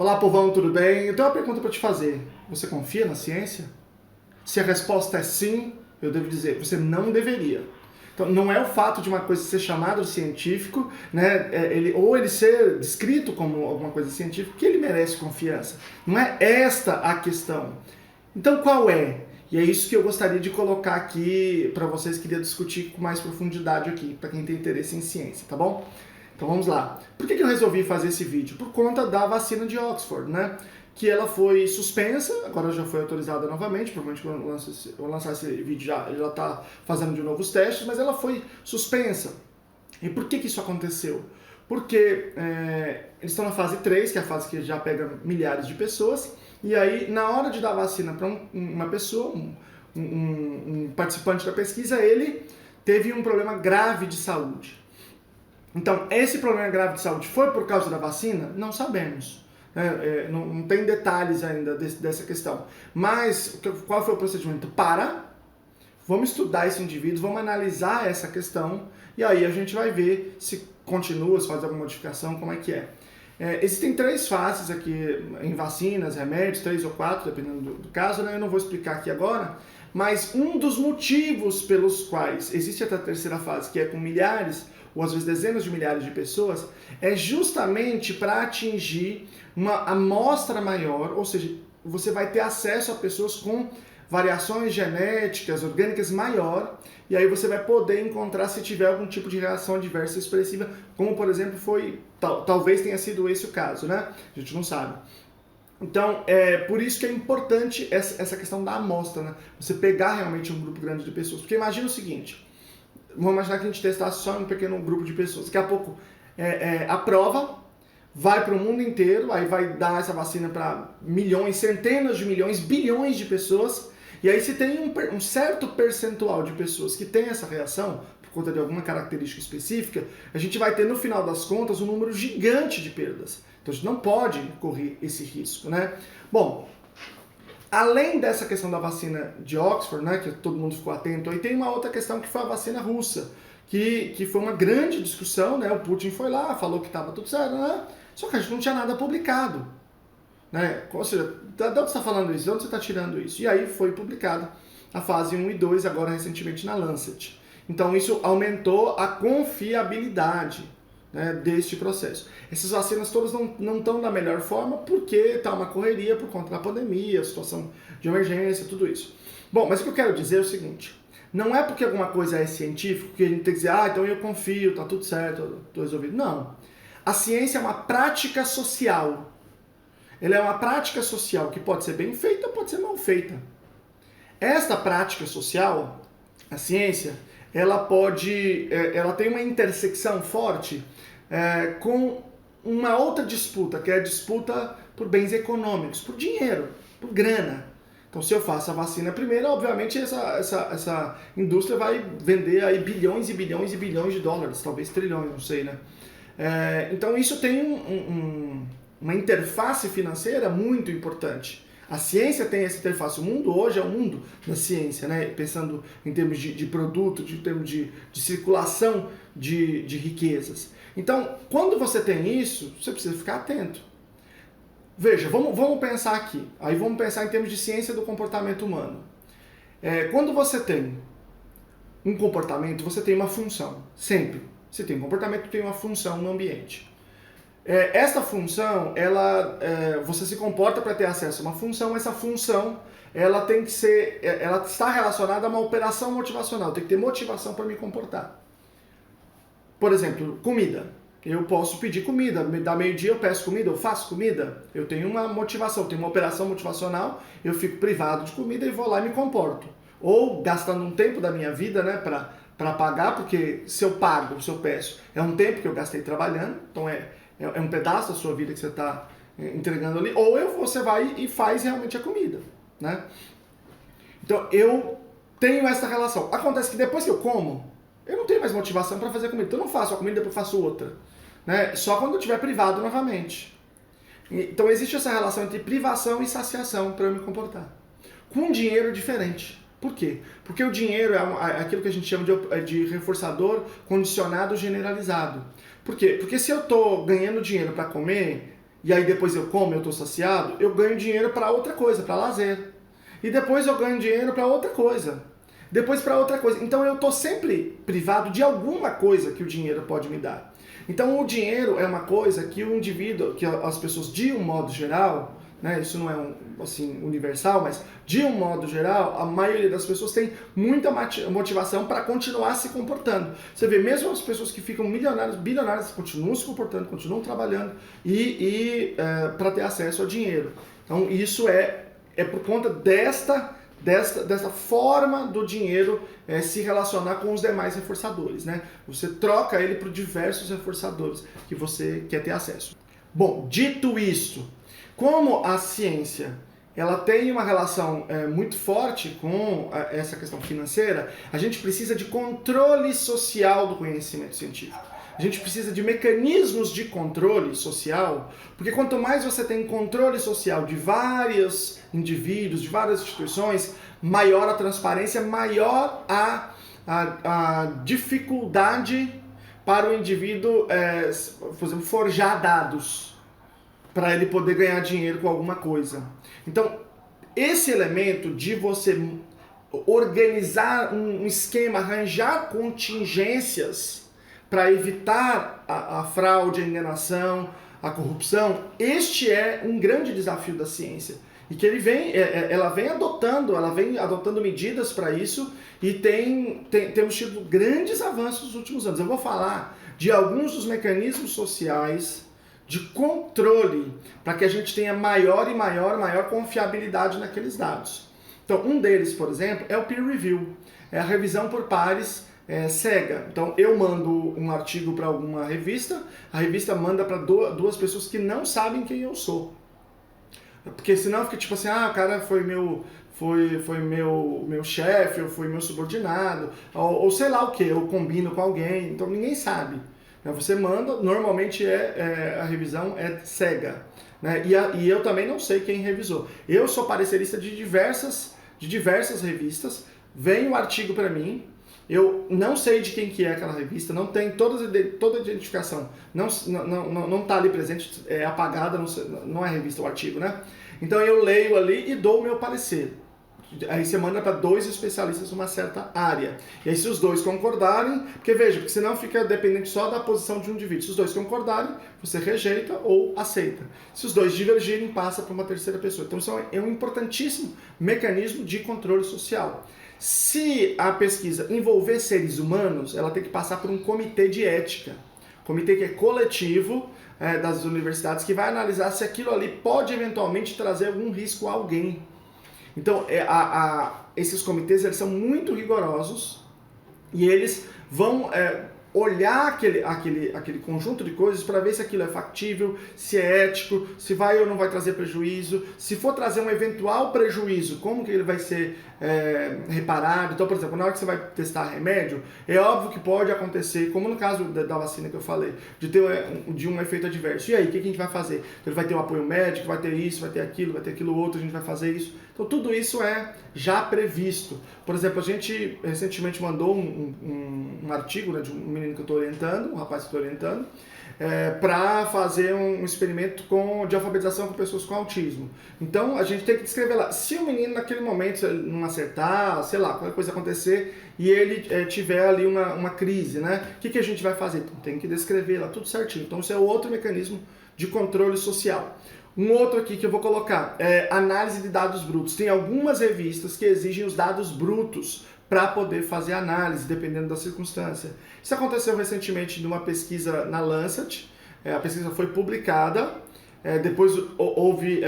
Olá, povão, tudo bem? Eu tenho uma pergunta para te fazer. Você confia na ciência? Se a resposta é sim, eu devo dizer, você não deveria. Então, não é o fato de uma coisa ser chamada de científico, né, ou ele ser descrito como alguma coisa científica, que ele merece confiança. Não é esta a questão. Então, qual é? E é isso que eu gostaria de colocar aqui para vocês, queria discutir com mais profundidade aqui, para quem tem interesse em ciência, tá bom? Então vamos lá. Por que eu resolvi fazer esse vídeo? Por conta da vacina de Oxford, né? Que ela foi suspensa, agora já foi autorizada novamente, provavelmente quando eu lançar esse vídeo já está fazendo de novo os testes, mas ela foi suspensa. E por que isso aconteceu? Porque eles estão na fase 3, que é a fase que já pega milhares de pessoas, e aí na hora de dar vacina para uma pessoa, um participante da pesquisa, ele teve um problema grave de saúde. Então, esse problema grave de saúde foi por causa da vacina? Não sabemos. Não tem detalhes ainda dessa questão. Mas, qual foi o procedimento? Vamos estudar esse indivíduo, vamos analisar essa questão, e aí a gente vai ver se continua, se faz alguma modificação, como é que é. Existem 3 fases aqui em vacinas, remédios, 3 ou 4, dependendo do caso, né? Eu não vou explicar aqui agora, mas um dos motivos pelos quais existe essa 3ª fase, que é com milhares ou às vezes dezenas de milhares de pessoas, é justamente para atingir uma amostra maior, ou seja, você vai ter acesso a pessoas com variações genéticas, orgânicas maior, e aí você vai poder encontrar se tiver algum tipo de reação adversa expressiva, como por exemplo talvez tenha sido esse o caso, né? A gente não sabe. Então, por isso que é importante essa questão da amostra, né? Você pegar realmente um grupo grande de pessoas, porque imagina o seguinte, vamos imaginar que a gente testasse só um pequeno grupo de pessoas. Daqui a pouco aprova, vai para o mundo inteiro, aí vai dar essa vacina para milhões, centenas de milhões, bilhões de pessoas. E aí se tem um certo percentual de pessoas que tem essa reação, por conta de alguma característica específica, a gente vai ter no final das contas um número gigante de perdas. Então a gente não pode correr esse risco, né? Bom, além dessa questão da vacina de Oxford, né, que todo mundo ficou atento, aí tem uma outra questão que foi a vacina russa, que foi uma grande discussão, né? O Putin foi lá, falou que estava tudo certo, né? Só que a gente não tinha nada publicado, né? Ou seja, de onde você está falando isso? De onde você está tirando isso? E aí foi publicada a fase 1 e 2, agora recentemente na Lancet. Então isso aumentou a confiabilidade, né, deste processo. Essas vacinas todas não estão da melhor forma porque está uma correria por conta da pandemia, situação de emergência, tudo isso. Bom, mas o que eu quero dizer é o seguinte, não é porque alguma coisa é científico que a gente tem que dizer, então eu confio, tá tudo certo, estou resolvido. Não. A ciência é uma prática social. Ela é uma prática social que pode ser bem feita ou pode ser mal feita. Esta prática social, a ciência, ela tem uma intersecção forte com uma outra disputa, que é a disputa por bens econômicos, por dinheiro, por grana. Então, se eu faço a vacina primeiro, obviamente essa indústria vai vender aí bilhões e bilhões e bilhões de dólares, talvez trilhões, não sei, né? Então, isso tem uma interface financeira muito importante. A ciência tem essa interface. O mundo hoje é o mundo da ciência, né? Pensando em termos de produto, em termos de circulação de riquezas. Então, quando você tem isso, você precisa ficar atento. Veja, vamos pensar aqui. Aí vamos pensar em termos de ciência do comportamento humano. Quando você tem um comportamento, você tem uma função. Sempre. Você tem um comportamento, tem uma função no ambiente. Esta função, você se comporta para ter acesso a uma função, essa função ela tem que ser, ela está relacionada a uma operação motivacional, tem que ter motivação para me comportar. Por exemplo, comida. Eu posso pedir comida, dá meio-dia eu peço comida, eu faço comida, eu tenho uma motivação, tenho uma operação motivacional, eu fico privado de comida e vou lá e me comporto. Ou gastando um tempo da minha vida, né, para pagar, porque se eu pago, se eu peço, é um tempo que eu gastei trabalhando, então é um pedaço da sua vida que você está entregando ali, ou você vai e faz realmente a comida, né? Então, eu tenho essa relação. Acontece que depois que eu como, eu não tenho mais motivação para fazer comida. Então, eu não faço a comida, depois eu faço outra, né? Só quando eu estiver privado novamente. Então, existe essa relação entre privação e saciação para eu me comportar. Com dinheiro é diferente. Por quê? Porque o dinheiro é aquilo que a gente chama de reforçador condicionado generalizado. Por quê? Porque se eu estou ganhando dinheiro para comer, e aí depois eu como, eu estou saciado, eu ganho dinheiro para outra coisa, para lazer. E depois eu ganho dinheiro para outra coisa. Depois para outra coisa. Então eu estou sempre privado de alguma coisa que o dinheiro pode me dar. Então o dinheiro é uma coisa que o indivíduo, que as pessoas de um modo geral, né, isso não é assim universal, mas de um modo geral, a maioria das pessoas tem muita motivação para continuar se comportando. Você vê, mesmo as pessoas que ficam milionárias, bilionárias, continuam se comportando, continuam trabalhando para ter acesso ao dinheiro. Então isso é por conta desta forma do dinheiro se relacionar com os demais reforçadores, né? Você troca ele por diversos reforçadores que você quer ter acesso. Bom, dito isso, como a ciência ela tem uma relação muito forte com essa questão financeira, a gente precisa de controle social do conhecimento científico. A gente precisa de mecanismos de controle social, porque quanto mais você tem controle social de vários indivíduos, de várias instituições, maior a transparência, maior a dificuldade para o indivíduo, por exemplo, forjar dados para ele poder ganhar dinheiro com alguma coisa. Então, esse elemento de você organizar um esquema, arranjar contingências para evitar a fraude, a enganação, a corrupção, este é um grande desafio da ciência. E que ela vem adotando medidas para isso e temos tido grandes avanços nos últimos anos. Eu vou falar de alguns dos mecanismos sociais de controle para que a gente tenha maior confiabilidade naqueles dados. Então, um deles, por exemplo, é o peer review, é a revisão por pares cega. Então, eu mando um artigo para alguma revista, a revista manda para duas pessoas que não sabem quem eu sou. Porque senão fica tipo assim, o cara foi meu chefe, ou foi meu subordinado, ou sei lá o que, eu combino com alguém, então ninguém sabe. Você manda, normalmente a revisão é cega, né? E eu também não sei quem revisou. Eu sou parecerista de diversas revistas, vem o artigo para mim, eu não sei de quem que é aquela revista, não tem toda a identificação, não está ali presente, é apagada, não é revista o artigo, né? Então eu leio ali e dou o meu parecer. Aí você manda para 2 especialistas numa certa área. E aí se os 2 concordarem, porque senão fica dependente só da posição de um indivíduo. Se os 2 concordarem, você rejeita ou aceita. Se os 2 divergirem, passa para uma terceira pessoa. Então isso é um importantíssimo mecanismo de controle social. Se a pesquisa envolver seres humanos, ela tem que passar por um comitê de ética. Comitê que é coletivo das universidades, que vai analisar se aquilo ali pode eventualmente trazer algum risco a alguém. Então, esses comitês eles são muito rigorosos e eles vão olhar aquele conjunto de coisas para ver se aquilo é factível, se é ético, se vai ou não vai trazer prejuízo, se for trazer um eventual prejuízo, como que ele vai ser reparado. Então, por exemplo, na hora que você vai testar remédio, é óbvio que pode acontecer, como no caso da vacina que eu falei, de um efeito adverso. E aí, o que a gente vai fazer? Então, ele vai ter um apoio médico, vai ter isso, vai ter aquilo outro, a gente vai fazer isso. Então, tudo isso é já previsto. Por exemplo, a gente recentemente mandou um artigo, né, de um menino que eu estou orientando, um rapaz que eu estou orientando, para fazer um experimento de alfabetização com pessoas com autismo. Então, a gente tem que descrever lá. Se o menino, naquele momento, se ele não acertar, sei lá, qualquer coisa acontecer, e ele tiver ali uma crise, né? O que a gente vai fazer? Então, tem que descrever lá tudo certinho. Então, isso é outro mecanismo de controle social. Um outro aqui que eu vou colocar é análise de dados brutos. Tem algumas revistas que exigem os dados brutos para poder fazer análise, dependendo da circunstância. Isso aconteceu recentemente numa pesquisa na Lancet, a pesquisa foi publicada, depois houve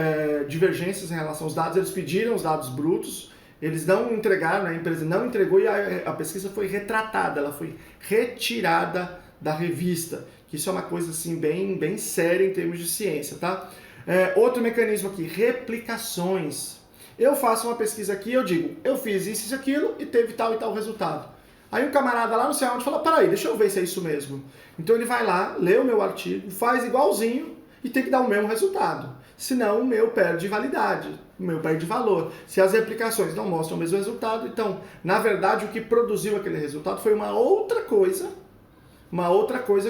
divergências em relação aos dados, eles pediram os dados brutos, eles não entregaram, a empresa não entregou e a pesquisa foi retratada, ela foi retirada da revista, que isso é uma coisa assim, bem séria em termos de ciência, tá? Outro mecanismo aqui, replicações. Eu faço uma pesquisa aqui, eu digo, eu fiz isso e aquilo e teve tal e tal resultado. Aí um camarada lá não sei onde fala, peraí, deixa eu ver se é isso mesmo. Então ele vai lá, lê o meu artigo, faz igualzinho e tem que dar o mesmo resultado. Senão o meu perde validade, o meu perde valor. Se as replicações não mostram o mesmo resultado, então, na verdade, o que produziu aquele resultado foi uma outra coisa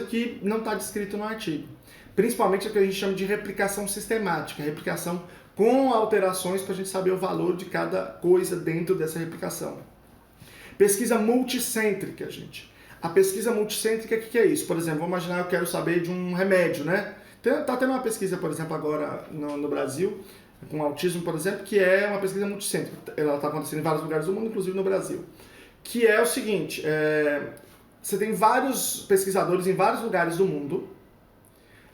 que não está descrito no artigo. principalmente o que a gente chama de replicação sistemática, replicação com alterações para a gente saber o valor de cada coisa dentro dessa replicação. Pesquisa multicêntrica, gente. A pesquisa multicêntrica, o que é isso? Por exemplo, vamos imaginar que eu quero saber de um remédio, né? Tá tendo uma pesquisa, por exemplo, agora no Brasil, com autismo, por exemplo, que é uma pesquisa multicêntrica. Ela está acontecendo em vários lugares do mundo, inclusive no Brasil. Que é o seguinte, você tem vários pesquisadores em vários lugares do mundo,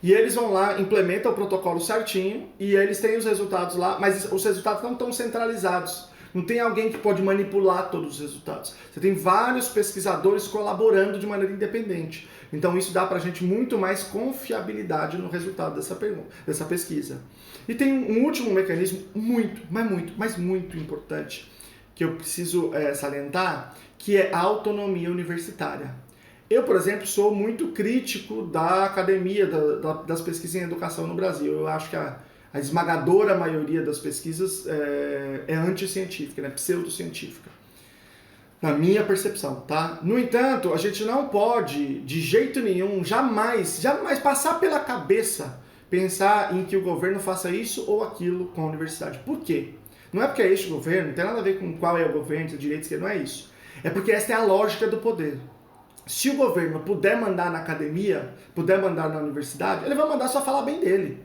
e eles vão lá, implementam o protocolo certinho, e eles têm os resultados lá, mas os resultados não estão centralizados. Não tem alguém que pode manipular todos os resultados. Você tem vários pesquisadores colaborando de maneira independente. Então isso dá pra gente muito mais confiabilidade no resultado dessa pesquisa. E tem um último mecanismo muito importante que eu preciso salientar, que é a autonomia universitária. Eu, por exemplo, sou muito crítico da academia, das pesquisas em educação no Brasil. Eu acho que a esmagadora maioria das pesquisas é anticientífica, né? Pseudocientífica. Na minha percepção, tá? No entanto, a gente não pode, de jeito nenhum, jamais passar pela cabeça pensar em que o governo faça isso ou aquilo com a universidade. Por quê? Não é porque é este governo, não tem nada a ver com qual é o governo, direito, esquerda, não é isso. É porque essa é a lógica do poder. Se o governo puder mandar na academia, puder mandar na universidade, ele vai mandar só falar bem dele.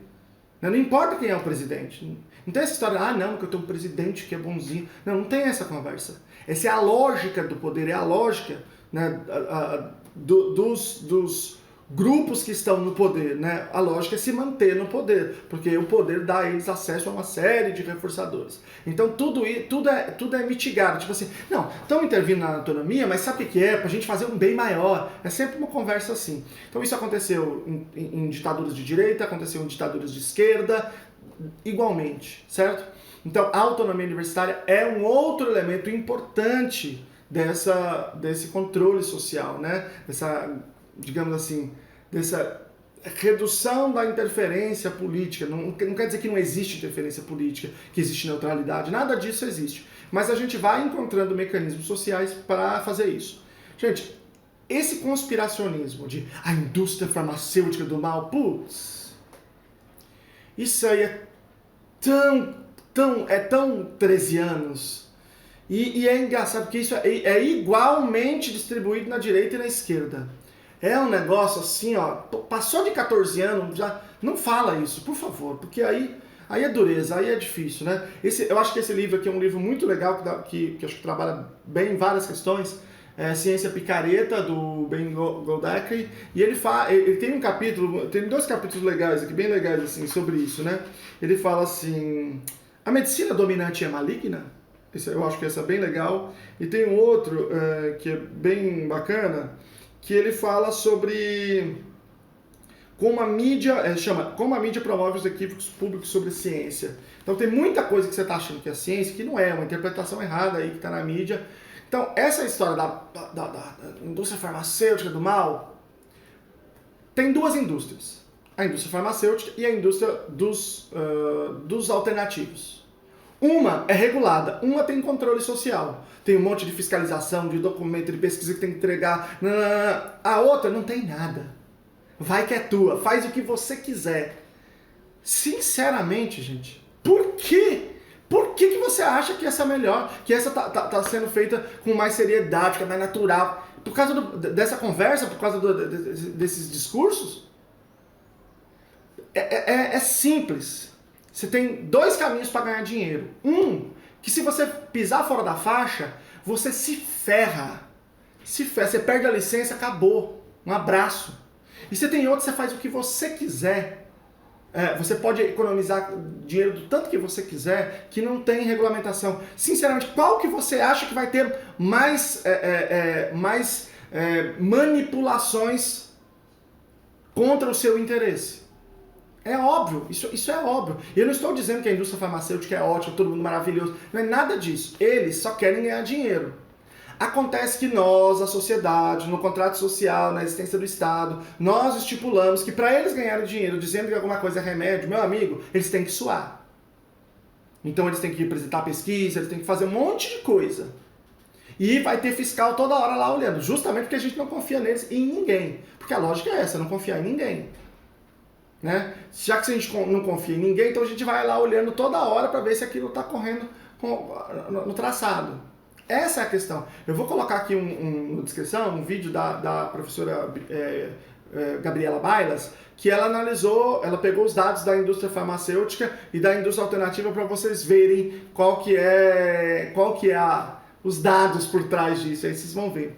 Não importa quem é o presidente. Não tem essa história, não, que eu tenho um presidente que é bonzinho. Não tem essa conversa. Essa é a lógica do poder, é a lógica, né, dos grupos que estão no poder. Né? A lógica é se manter no poder, porque o poder dá a eles acesso a uma série de reforçadores. Então tudo é mitigado. Tipo assim, não, estão intervindo na autonomia, mas sabe o que é? Pra gente fazer um bem maior. É sempre uma conversa assim. Então isso aconteceu em ditaduras de direita, aconteceu em ditaduras de esquerda, igualmente, certo? Então a autonomia universitária é um outro elemento importante desse controle social, né? Digamos assim, dessa redução da interferência política. Não quer dizer que não existe interferência política, que existe neutralidade, nada disso existe. Mas a gente vai encontrando mecanismos sociais para fazer isso. Gente, esse conspiracionismo de a indústria farmacêutica do mal, putz, isso aí é tão 13 anos. E é engraçado porque isso é igualmente distribuído na direita e na esquerda. É um negócio assim, ó, passou de 14 anos, já não fala isso, por favor, porque aí é dureza, aí é difícil, né? Eu acho que esse livro aqui é um livro muito legal, que acho que trabalha bem em várias questões, Ciência Picareta, do Ben Goldacre, e ele tem um capítulo, tem 2 capítulos legais aqui, bem legais assim, sobre isso, né? Ele fala assim, a medicina dominante é maligna? Eu acho que esse é bem legal. E tem um outro que é bem bacana, que ele fala sobre como a mídia, como a mídia promove os equívocos públicos sobre ciência. Então tem muita coisa que você está achando que é ciência, que não é, uma interpretação errada aí que está na mídia. Então essa história da indústria farmacêutica do mal, tem 2 indústrias. A indústria farmacêutica e a indústria dos alternativos. Uma é regulada, uma tem controle social. Tem um monte de fiscalização, de documento, de pesquisa que tem que entregar. A outra não tem nada. Vai que é tua, faz o que você quiser. Sinceramente, gente, por quê? Por que você acha que essa é melhor? Que essa tá sendo feita com mais seriedade, que é mais natural? Por causa dessa conversa, por causa desses discursos? É simples. Você tem 2 caminhos para ganhar dinheiro. Que se você pisar fora da faixa, você se ferra. Você perde a licença, acabou. Um abraço. E você tem outro, você faz o que você quiser. Você pode economizar dinheiro do tanto que você quiser, que não tem regulamentação. Sinceramente, qual que você acha que vai ter mais manipulações contra o seu interesse? É óbvio, isso é óbvio. Eu não estou dizendo que a indústria farmacêutica é ótima, todo mundo maravilhoso. Não é nada disso. Eles só querem ganhar dinheiro. Acontece que nós, a sociedade, no contrato social, na existência do Estado, nós estipulamos que para eles ganharem dinheiro dizendo que alguma coisa é remédio, meu amigo, eles têm que suar. Então eles têm que apresentar pesquisa, eles têm que fazer um monte de coisa. E vai ter fiscal toda hora lá olhando, justamente porque a gente não confia neles e em ninguém. Porque a lógica é essa, não confiar em ninguém. né? Já que a gente não confia em ninguém, então a gente vai lá olhando toda hora para ver se aquilo está correndo no traçado. Essa é a questão. Eu vou colocar aqui na descrição um vídeo da professora Gabriela Bailas, que ela analisou, ela pegou os dados da indústria farmacêutica e da indústria alternativa para vocês verem qual que é os dados por trás disso. Aí vocês vão ver.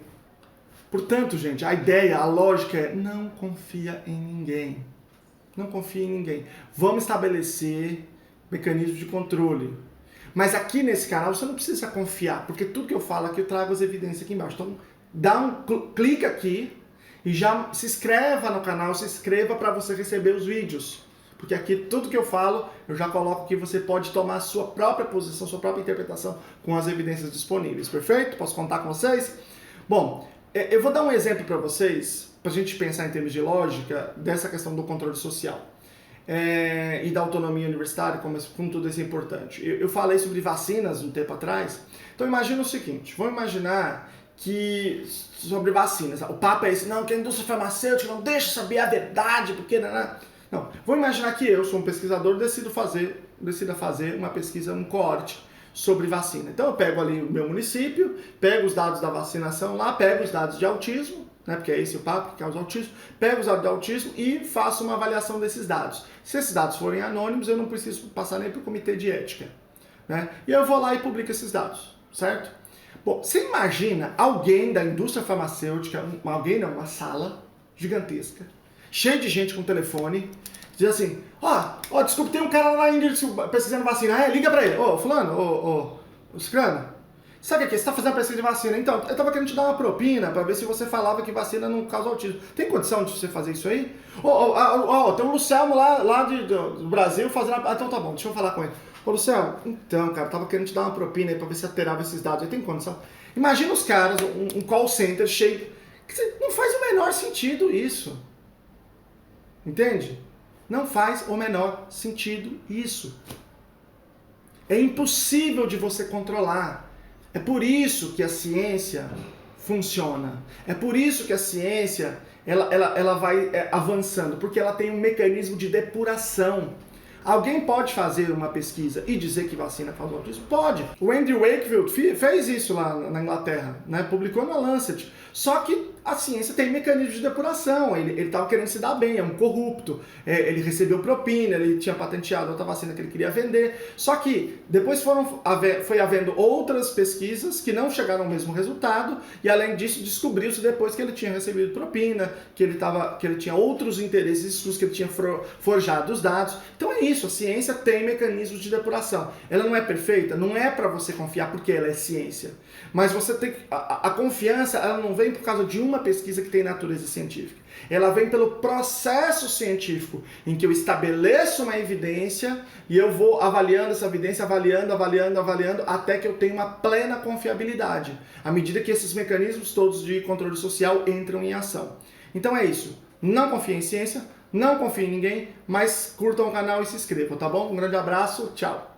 Portanto, gente, a ideia, a lógica é não confia em ninguém. Não confia em ninguém. Vamos estabelecer mecanismos de controle. Mas aqui nesse canal você não precisa confiar, porque tudo que eu falo aqui eu trago as evidências aqui embaixo. Então clica aqui e já se inscreva no canal, se inscreva para você receber os vídeos. Porque aqui tudo que eu falo, eu já coloco que você pode tomar a sua própria posição, sua própria interpretação com as evidências disponíveis. Perfeito? Posso contar com vocês? Bom, eu vou dar um exemplo para vocês, para a gente pensar em termos de lógica, dessa questão do controle social. E da autonomia universitária, como tudo isso é importante. Eu falei sobre vacinas um tempo atrás, então imagina o seguinte, vamos imaginar que sobre vacinas, o papo é esse, não, que a indústria farmacêutica não deixa saber a verdade, porque... Não, vamos imaginar que eu sou um pesquisador e decida fazer uma pesquisa, um coorte sobre vacina. Então eu pego ali o meu município, pego os dados da vacinação lá, pego os dados de autismo, né, porque é esse o papo que causa autismo, pego os dados de autismo e faço uma avaliação desses dados. Se esses dados forem anônimos, eu não preciso passar nem para o comitê de ética, né? E eu vou lá e publico esses dados, certo? Bom, você imagina alguém da indústria farmacêutica, uma sala gigantesca, cheia de gente com telefone, diz assim, desculpa, tem um cara lá na Índia pesquisando vacina, liga pra ele, fulano, ciclano, sabe o que? Você está fazendo pesquisa de vacina, então, eu estava querendo te dar uma propina para ver se você falava que vacina não causa autismo. Tem condição de você fazer isso aí? Tem um Lucelmo lá do Brasil fazendo... então tá bom, deixa eu falar com ele. Ô Lucelmo, então, cara, tava querendo te dar uma propina aí para ver se alterava esses dados aí, tem condição? Imagina os caras, um call center cheio... Não faz o menor sentido isso. Entende? Não faz o menor sentido isso. É impossível de você controlar. É por isso que a ciência funciona. É por isso que a ciência ela vai avançando, porque ela tem um mecanismo de depuração. Alguém pode fazer uma pesquisa e dizer que vacina causa autismo? Pode. O Andrew Wakefield fez isso lá na Inglaterra, né? Publicou na Lancet. Só que a ciência tem mecanismo de depuração. Ele estava querendo se dar bem, é um corrupto. Ele recebeu propina, ele tinha patenteado outra vacina que ele queria vender. Só que depois foi havendo outras pesquisas que não chegaram ao mesmo resultado. E além disso, descobriu-se depois que ele tinha recebido propina, que ele tinha outros interesses, que ele tinha forjado os dados. Então é isso, a ciência tem mecanismos de depuração. Ela não é perfeita, não é para você confiar porque ela é ciência. Mas você tem a confiança, ela não vem por causa de uma pesquisa que tem natureza científica. Ela vem pelo processo científico, em que eu estabeleço uma evidência e eu vou avaliando essa evidência, avaliando, até que eu tenha uma plena confiabilidade, à medida que esses mecanismos todos de controle social entram em ação. Então é isso. Não confie em ciência, não confie em ninguém, mas curtam o canal e se inscrevam, tá bom? Um grande abraço, tchau!